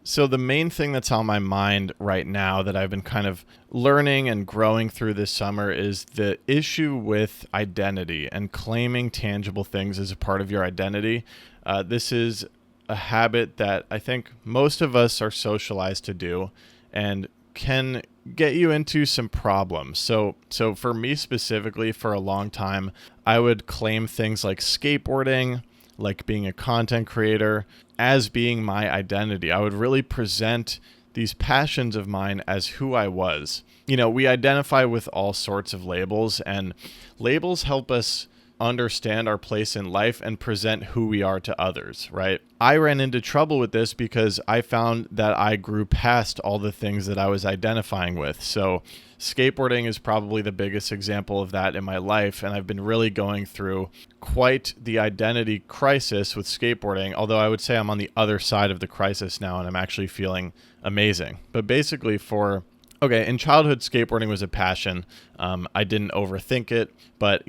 So the main thing that's on my mind right now that I've been kind of learning and growing through this summer is the issue with identity and claiming tangible things as a part of your identity. This is a habit that I think most of us are socialized to do and can get you into some problems. So for me specifically, for a long time, I would claim things like skateboarding, like being a content creator, as being my identity. I would really present these passions of mine as who I was. We identify with all sorts of labels, and labels help us understand our place in life and present who we are to others, right? I ran into trouble with this because I found that I grew past all the things that I was identifying with. So skateboarding is probably the biggest example of that in my life, and I've been really going through quite the identity crisis with skateboarding, although I would say I'm on the other side of the crisis now and I'm actually feeling amazing. But basically in childhood, skateboarding was a passion. I didn't overthink it, but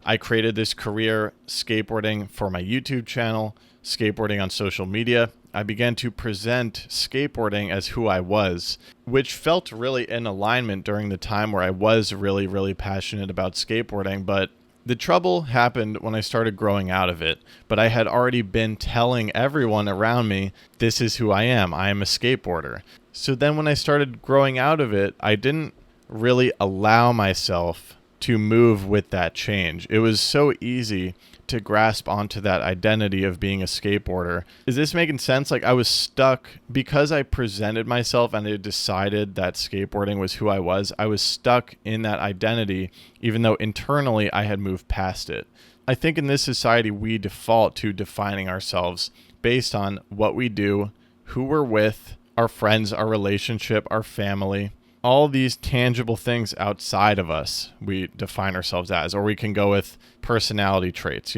I created this career skateboarding for my YouTube channel, skateboarding on social media. I began to present skateboarding as who I was, which felt really in alignment during the time where I was really, really passionate about skateboarding. But the trouble happened when I started growing out of it. But I had already been telling everyone around me, this is who I am. I am a skateboarder. So then when I started growing out of it, I didn't really allow myself to move with that change. It was so easy to grasp onto that identity of being a skateboarder. Is this making sense? Like I was stuck because I presented myself and I decided that skateboarding was who I was stuck in that identity, even though internally I had moved past it. I think in this society, we default to defining ourselves based on what we do, who we're with, our friends, our relationship, our family. All these tangible things outside of us we define ourselves as, or we can go with personality traits,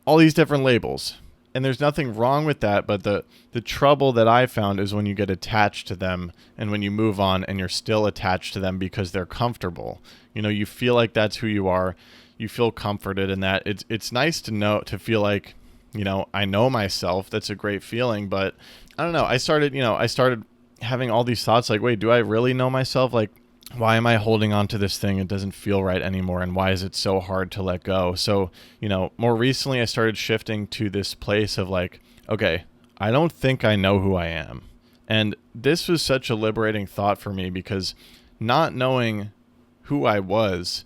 all these different labels. And there's nothing wrong with that, but the trouble that I found is when you get attached to them and when you move on and you're still attached to them because they're comfortable. You feel like that's who you are. You feel comforted in that. It's nice to feel like, I know myself. That's a great feeling, but I don't know. I started having all these thoughts like, wait, do I really know myself? Like, why am I holding on to this thing? It doesn't feel right anymore. And why is it so hard to let go? So, more recently I started shifting to this place of like, okay, I don't think I know who I am. And this was such a liberating thought for me because not knowing who I was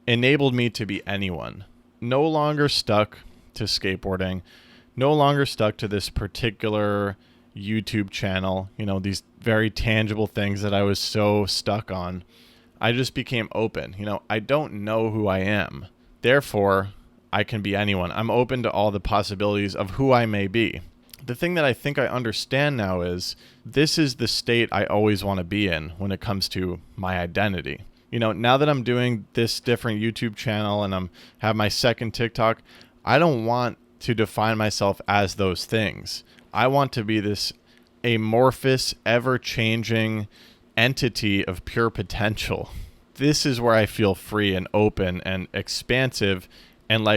enabled me to be anyone. No longer stuck to skateboarding, no longer stuck to this particular YouTube channel, these very tangible things that I was so stuck on. I just became open. I don't know who I am. Therefore, I can be anyone. I'm open to all the possibilities of who I may be. The thing that I think I understand now is this is the state I always want to be in when it comes to my identity. Now that I'm doing this different YouTube channel and have my second TikTok, I don't want to define myself as those things. I want to be this amorphous, ever-changing entity of pure potential. This is where I feel free and open and expansive, and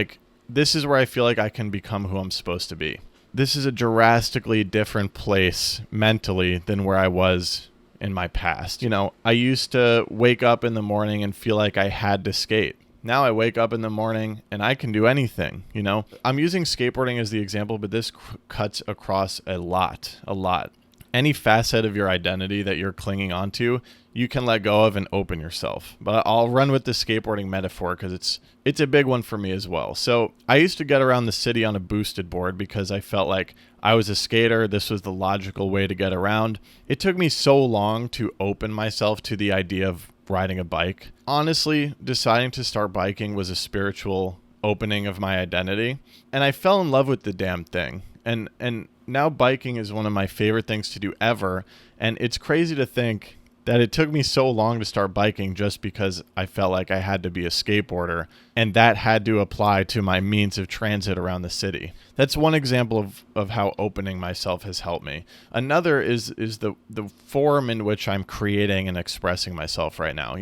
this is where I feel like I can become who I'm supposed to be. This is a drastically different place mentally than where I was in my past. I used to wake up in the morning and feel like I had to skate. Now I wake up in the morning and I can do anything, I'm using skateboarding as the example, but this cuts across a lot. Any facet of your identity that you're clinging onto, you can let go of and open yourself. But I'll run with the skateboarding metaphor because it's a big one for me as well. So I used to get around the city on a boosted board because I felt like I was a skater. This was the logical way to get around. It took me so long to open myself to the idea of riding a bike. Honestly, deciding to start biking was a spiritual opening of my identity, and I fell in love with the damn thing. And now biking is one of my favorite things to do ever, and it's crazy to think that it took me so long to start biking just because I felt like I had to be a skateboarder, and that had to apply to my means of transit around the city. That's one example of how opening myself has helped me. Another is the form in which I'm creating and expressing myself right now.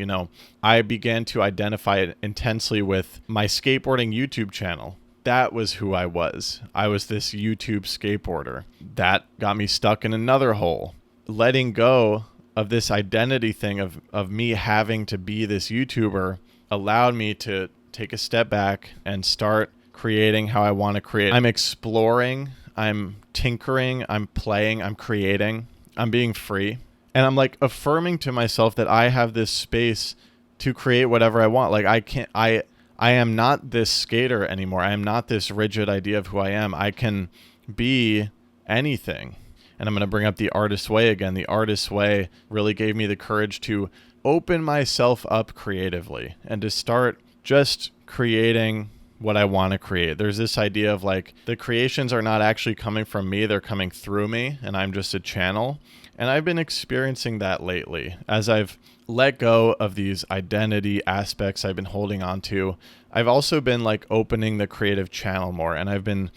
I began to identify it intensely with my skateboarding YouTube channel. that was who I was. I was this YouTube skateboarder. That got me stuck in another hole. Letting go of this identity thing of me having to be this YouTuber allowed me to take a step back and start creating how I want to create. I'm exploring, I'm tinkering, I'm playing, I'm creating, I'm being free. And I'm like affirming to myself that I have this space to create whatever I want. Like I am not this skater anymore. I am not this rigid idea of who I am. I can be anything. And I'm going to bring up the artist's way again. The artist's way really gave me the courage to open myself up creatively and to start just creating what I want to create. There's this idea of like the creations are not actually coming from me. They're coming through me and I'm just a channel. And I've been experiencing that lately as I've let go of these identity aspects I've been holding on to. I've also been like opening the creative channel more, and I've been,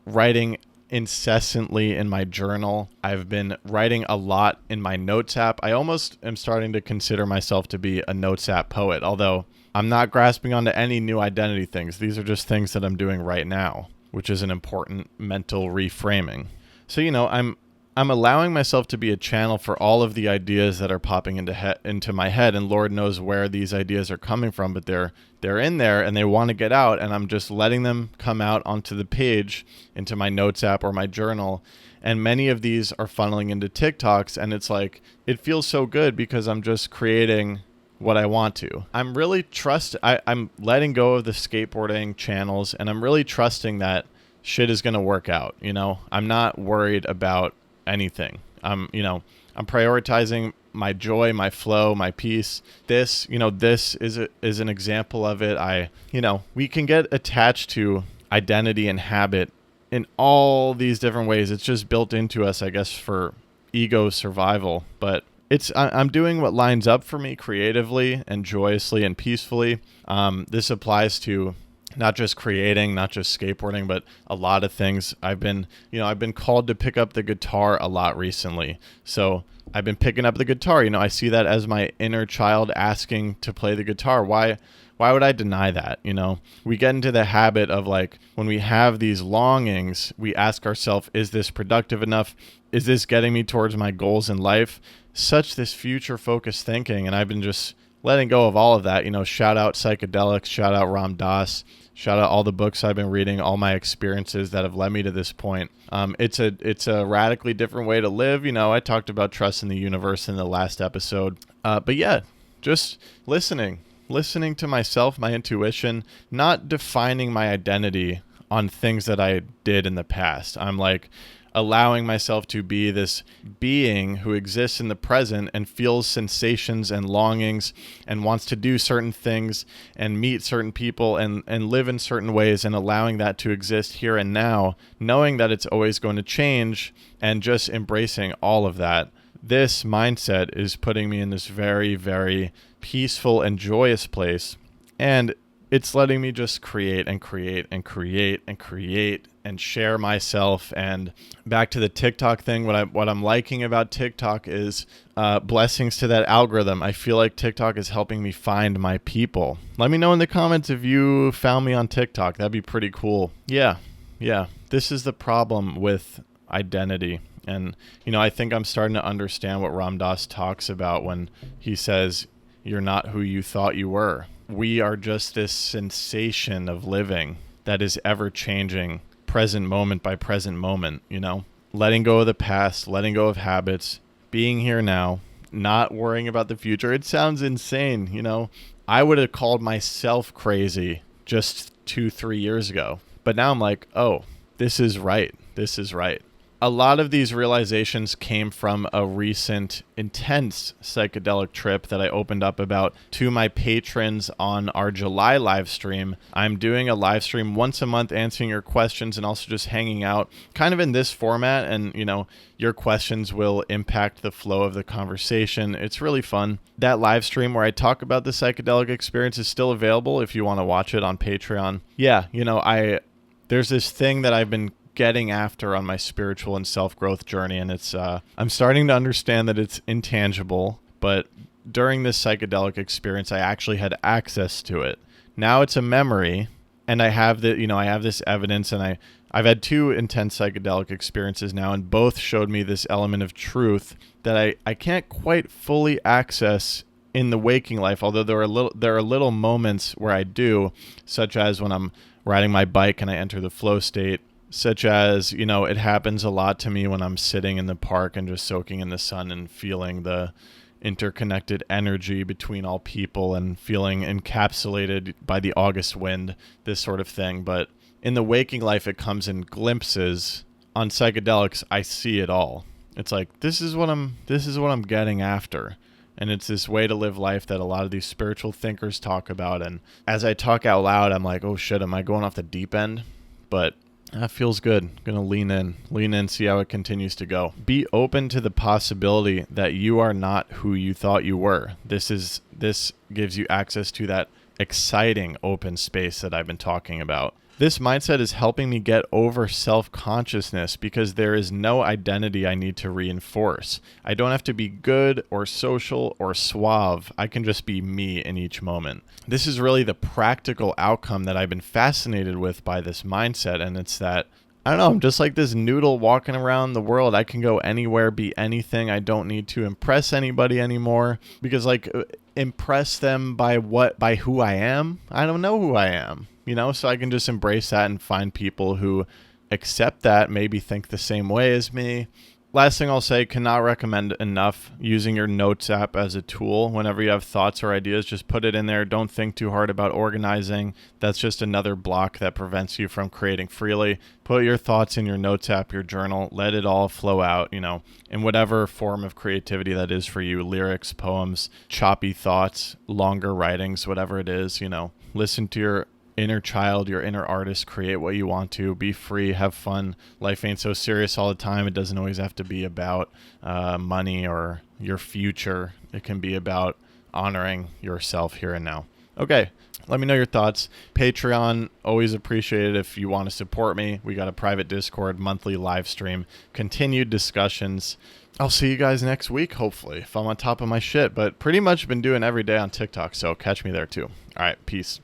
writing incessantly in my journal. I've been writing a lot in my notes app. I almost am starting to consider myself to be a notes app poet, although I'm not grasping onto any new identity things. These are just things that I'm doing right now, which is an important mental reframing. So, I'm allowing myself to be a channel for all of the ideas that are popping into my head, and Lord knows where these ideas are coming from, but they're in there and they want to get out, and I'm just letting them come out onto the page, into my notes app or my journal. And many of these are funneling into TikToks, and it's like it feels so good because I'm just creating what I want to. I'm really I'm letting go of the skateboarding channels, and I'm really trusting that shit is going to work out. I'm not worried about anything. I'm prioritizing my joy, my flow, my peace. This is an example of it. We can get attached to identity and habit in all these different ways. It's just built into us, I guess, for ego survival. But I'm doing what lines up for me creatively and joyously and peacefully. This applies to not just creating, not just skateboarding, but a lot of things. I've been called to pick up the guitar a lot recently. So I've been picking up the guitar. I see that as my inner child asking to play the guitar. Why would I deny that? We get into the habit of like, when we have these longings, we ask ourselves, is this productive enough? Is this getting me towards my goals in life? Such this future focused thinking. And I've been just letting go of all of that. Shout out psychedelics, shout out Ram Dass, shout out all the books I've been reading, all my experiences that have led me to this point. It's a radically different way to live. I talked about trust in the universe in the last episode. But yeah, just listening to myself, my intuition, not defining my identity on things that I did in the past. I'm like allowing myself to be this being who exists in the present and feels sensations and longings and wants to do certain things and meet certain people and live in certain ways, and allowing that to exist here and now, knowing that it's always going to change, and just embracing all of that. This mindset is putting me in this very, very peaceful and joyous place, and it's letting me just create and create and create and create and share myself. And back to the TikTok thing, what I'm liking about TikTok is blessings to that algorithm. I feel like TikTok is helping me find my people. Let me know in the comments if you found me on TikTok. That'd be pretty cool. Yeah. This is the problem with identity. And, I think I'm starting to understand what Ram Dass talks about when he says, you're not who you thought you were. We are just this sensation of living that is ever changing, present moment by present moment, letting go of the past, letting go of habits, being here now, not worrying about the future. It sounds insane. I would have called myself crazy just 2-3 years ago, but now I'm like, oh, this is right. A lot of these realizations came from a recent intense psychedelic trip that I opened up about to my patrons on our July live stream. I'm doing a live stream once a month answering your questions and also just hanging out kind of in this format. And, your questions will impact the flow of the conversation. It's really fun. That live stream where I talk about the psychedelic experience is still available if you want to watch it on Patreon. Yeah, there's this thing that I've been getting after on my spiritual and self-growth journey, and it's I'm starting to understand that it's intangible, but during this psychedelic experience I actually had access to it. Now it's a memory, And I have I have this evidence, and I've had 2 intense psychedelic experiences now, and both showed me this element of truth that I can't quite fully access in the waking life, although there are little moments where I do, such as when I'm riding my bike and I enter the flow state, such as, it happens a lot to me when I'm sitting in the park and just soaking in the sun and feeling the interconnected energy between all people and feeling encapsulated by the August wind, this sort of thing. But in the waking life, it comes in glimpses. On psychedelics, I see it all. It's like, this is what I'm getting after. And it's this way to live life that a lot of these spiritual thinkers talk about. And as I talk out loud, I'm like, oh shit, am I going off the deep end? But that feels good. Gonna lean in, see how it continues to go. Be open to the possibility that you are not who you thought you were. This gives you access to that exciting open space that I've been talking about. This mindset is helping me get over self-consciousness because there is no identity I need to reinforce. I don't have to be good or social or suave. I can just be me in each moment. This is really the practical outcome that I've been fascinated with by this mindset, and it's that, I don't know, I'm just like this noodle walking around the world. I can go anywhere, be anything. I don't need to impress anybody anymore because, impress them by who I am? I don't know who I am. So I can just embrace that and find people who accept that, maybe think the same way as me. Last thing I'll say, cannot recommend enough using your notes app as a tool. Whenever you have thoughts or ideas, just put it in there. Don't think too hard about organizing. That's just another block that prevents you from creating freely. Put your thoughts in your notes app, your journal. Let it all flow out, in whatever form of creativity that is for you. Lyrics, poems, choppy thoughts, longer writings, whatever it is, Listen to your inner child, your inner artist. Create what you want to. Be free, have fun. Life ain't so serious all the time. It doesn't always have to be about money or your future. It can be about honoring yourself here and now. Okay, let me know your thoughts. Patreon, always appreciated if you want to support me. We got a private Discord, monthly live stream, continued discussions. I'll see you guys next week, hopefully, if I'm on top of my shit. But pretty much been doing every day on TikTok, so catch me there too. All right, peace.